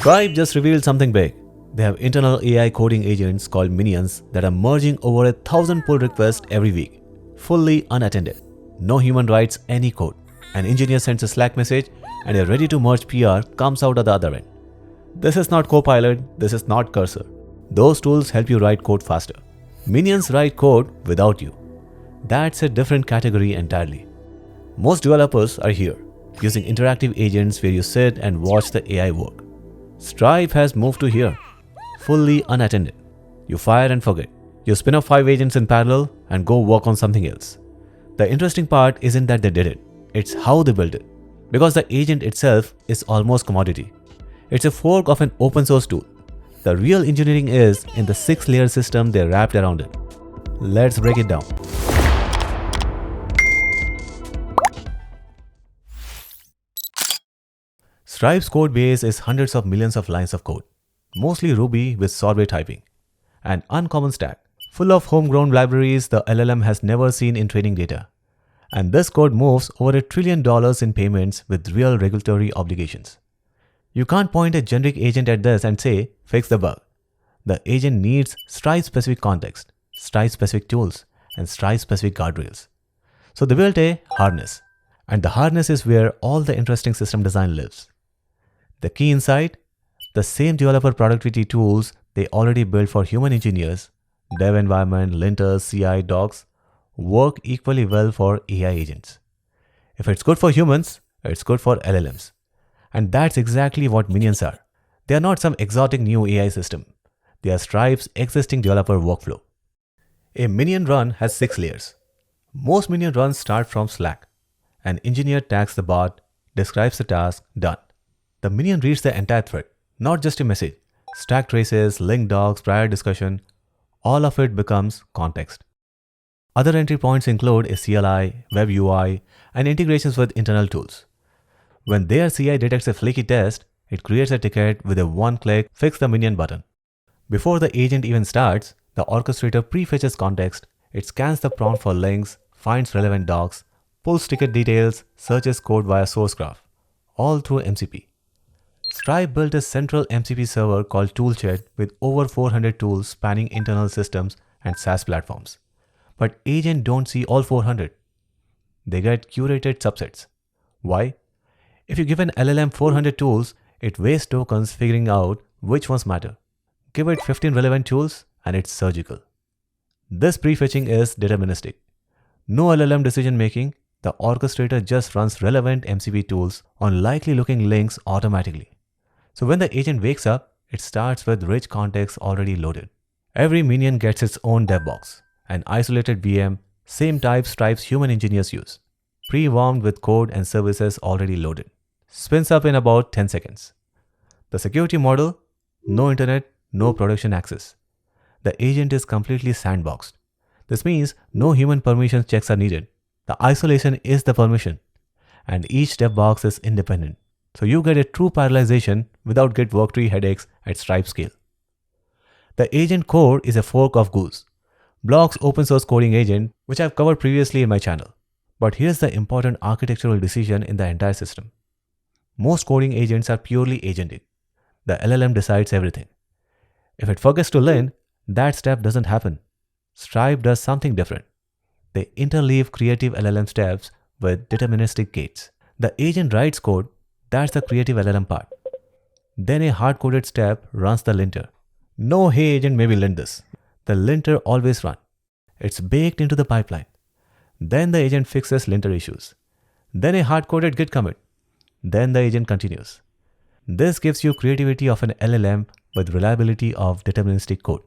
Stripe just revealed something big. They have internal AI coding agents called minions that are merging over 1,000 pull requests every week, fully unattended. No human writes any code. An engineer sends a Slack message and a ready-to-merge PR comes out at the other end. This is not Copilot, this is not Cursor. Those tools help you write code faster. Minions write code without you. That's a different category entirely. Most developers are here, using interactive agents where you sit and watch the AI work. Stripe has moved to here, fully unattended. You fire and forget. You spin up 5 agents in parallel and go work on something else. The interesting part isn't that they did it, it's how they built it. Because the agent itself is almost commodity. It's a fork of an open source tool. The real engineering is in the 6-layer system they wrapped around it. Let's break it down. Stripe's code base is hundreds of millions of lines of code, mostly Ruby with sorbet typing. An uncommon stack, full of homegrown libraries the LLM has never seen in training data. And this code moves over $1 trillion in payments with real regulatory obligations. You can't point a generic agent at this and say, fix the bug. The agent needs Stripe-specific context, Stripe-specific tools, and Stripe-specific guardrails. So they built a harness. And the harness is where all the interesting system design lives. The key insight? The same developer productivity tools they already built for human engineers, dev environment, linters, CI, docs, work equally well for AI agents. If it's good for humans, it's good for LLMs. And that's exactly what minions are. They are not some exotic new AI system. They are Stripe's existing developer workflow. A minion run has 6 layers. Most minion runs start from Slack. An engineer tags the bot, describes the task, done. The minion reads the entire thread, not just a message. Stack traces, link docs, prior discussion, all of it becomes context. Other entry points include a CLI, web UI, and integrations with internal tools. When their CI detects a flaky test, it creates a ticket with a one-click Fix the Minion button. Before the agent even starts, the orchestrator prefetches context, it scans the prompt for links, finds relevant docs, pulls ticket details, searches code via source graph, all through MCP. Stripe built a central MCP server called Toolshed with over 400 tools spanning internal systems and SaaS platforms. But agents don't see all 400. They get curated subsets. Why? If you give an LLM 400 tools, it wastes tokens figuring out which ones matter. Give it 15 relevant tools and it's surgical. This prefetching is deterministic. No LLM decision making, the orchestrator just runs relevant MCP tools on likely looking links automatically. So when the agent wakes up, it starts with rich context already loaded. Every minion gets its own Devbox, an isolated VM, same type Stripe's human engineers use, pre-warmed with code and services already loaded. Spins up in about 10 seconds. The security model? No internet, no production access. The agent is completely sandboxed. This means no human permission checks are needed. The isolation is the permission. And each Devbox is independent. So you get a true parallelization without Git worktree headaches at Stripe scale. The agent core is a fork of Goose, Block's open source coding agent, which I've covered previously in my channel. But here's the important architectural decision in the entire system. Most coding agents are purely agentic. The LLM decides everything. If it forgets to lint, that step doesn't happen. Stripe does something different. They interleave creative LLM steps with deterministic gates. The agent writes code, that's the creative LLM part. Then a hard-coded step runs the linter. No hey agent maybe lint this. The linter always runs. It's baked into the pipeline. Then the agent fixes linter issues. Then a hard-coded git commit. Then the agent continues. This gives you creativity of an LLM with reliability of deterministic code.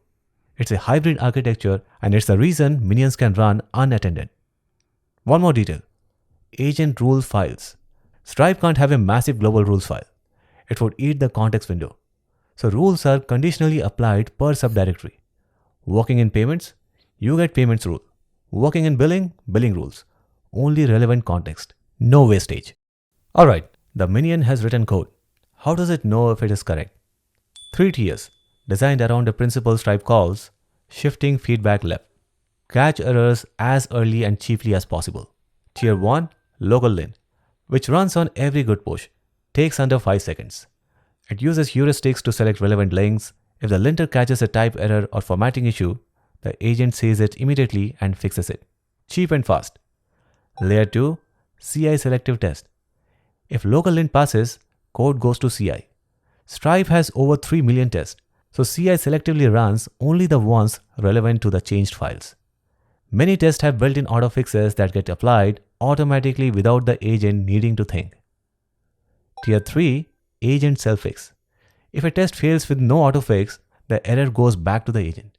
It's a hybrid architecture and it's the reason minions can run unattended. One more detail. Agent rules files. Stripe can't have a massive global rules file. It would eat the context window. So rules are conditionally applied per subdirectory. Working in payments, you get payments rule. Working in billing, billing rules. Only relevant context. No wastage. Alright, the minion has written code. How does it know if it is correct? 3 tiers, designed around a principle Stripe calls shifting feedback left. Catch errors as early and cheaply as possible. Tier 1, local lint, which runs on every good push, takes under 5 seconds. It uses heuristics to select relevant links. If the linter catches a type error or formatting issue, the agent sees it immediately and fixes it. Cheap and fast. Layer 2, CI selective test. If local lint passes, code goes to CI. Stripe has over 3 million tests, so CI selectively runs only the ones relevant to the changed files. Many tests have built-in auto-fixes that get applied automatically without the agent needing to think. Tier 3, Agent Self-Fix. If a test fails with no auto-fix, the error goes back to the agent.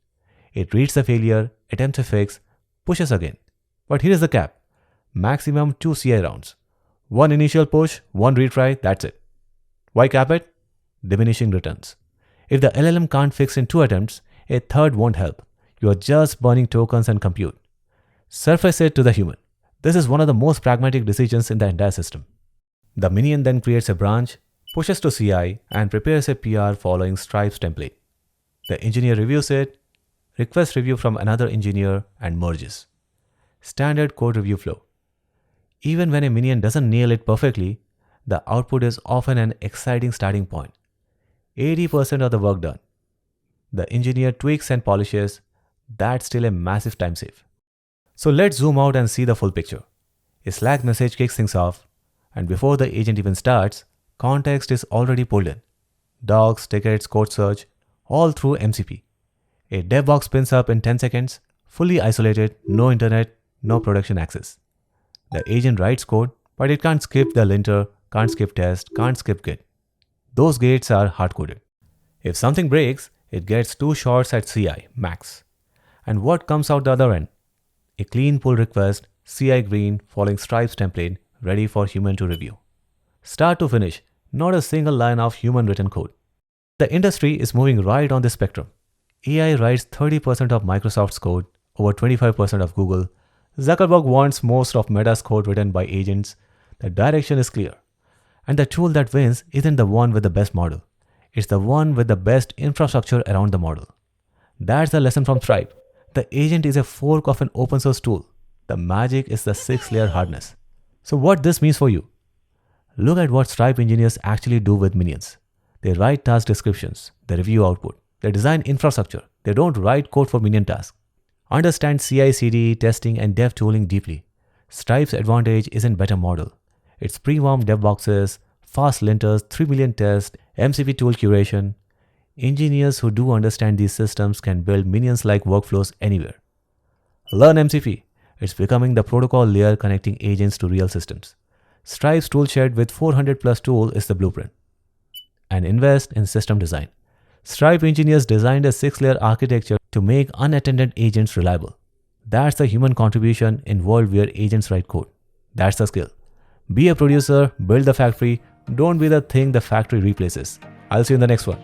It reads the failure, attempts a fix, pushes again. But here is the cap. Maximum 2 CI rounds. 1 initial push, 1 retry, that's it. Why cap it? Diminishing returns. If the LLM can't fix in 2 attempts, a third won't help. You are just burning tokens and compute. Surface it to the human. This is one of the most pragmatic decisions in the entire system. The minion then creates a branch, pushes to CI, and prepares a PR following Stripe's template. The engineer reviews it, requests review from another engineer, and merges. Standard code review flow. Even when a minion doesn't nail it perfectly, the output is often an exciting starting point. 80% of the work done. The engineer tweaks and polishes. That's still a massive time save. So let's zoom out and see the full picture. A Slack message kicks things off, and before the agent even starts, context is already pulled in. Docs, tickets, code search, all through MCP. A Devbox spins up in 10 seconds, fully isolated, no internet, no production access. The agent writes code, but it can't skip the linter, can't skip test, can't skip Git. Those gates are hard-coded. If something breaks, it gets 2 shots at CI, max. And what comes out the other end? A clean pull request, CI green, following Stripe's template, ready for human to review. Start to finish, not a single line of human-written code. The industry is moving right on this spectrum. AI writes 30% of Microsoft's code, over 25% of Google. Zuckerberg wants most of Meta's code written by agents. The direction is clear. And the tool that wins isn't the one with the best model. It's the one with the best infrastructure around the model. That's the lesson from Stripe. The agent is a fork of an open source tool. The magic is the 6-layer hardness. So what this means for you? Look at what Stripe engineers actually do with minions. They write task descriptions, they review output, they design infrastructure. They don't write code for minion tasks. Understand CI/CD, testing, and dev tooling deeply. Stripe's advantage isn't better model. It's pre-warmed dev boxes, fast linters, 3 million tests, MCP tool curation. Engineers who do understand these systems can build minions-like workflows anywhere. Learn MCP. It's becoming the protocol layer connecting agents to real systems. Stripe's Toolshed with 400 plus tool is the blueprint. And invest in system design. Stripe engineers designed a 6-layer architecture to make unattended agents reliable. That's the human contribution in world where agents write code. That's the skill. Be a producer, build the factory, don't be the thing the factory replaces. I'll see you in the next one.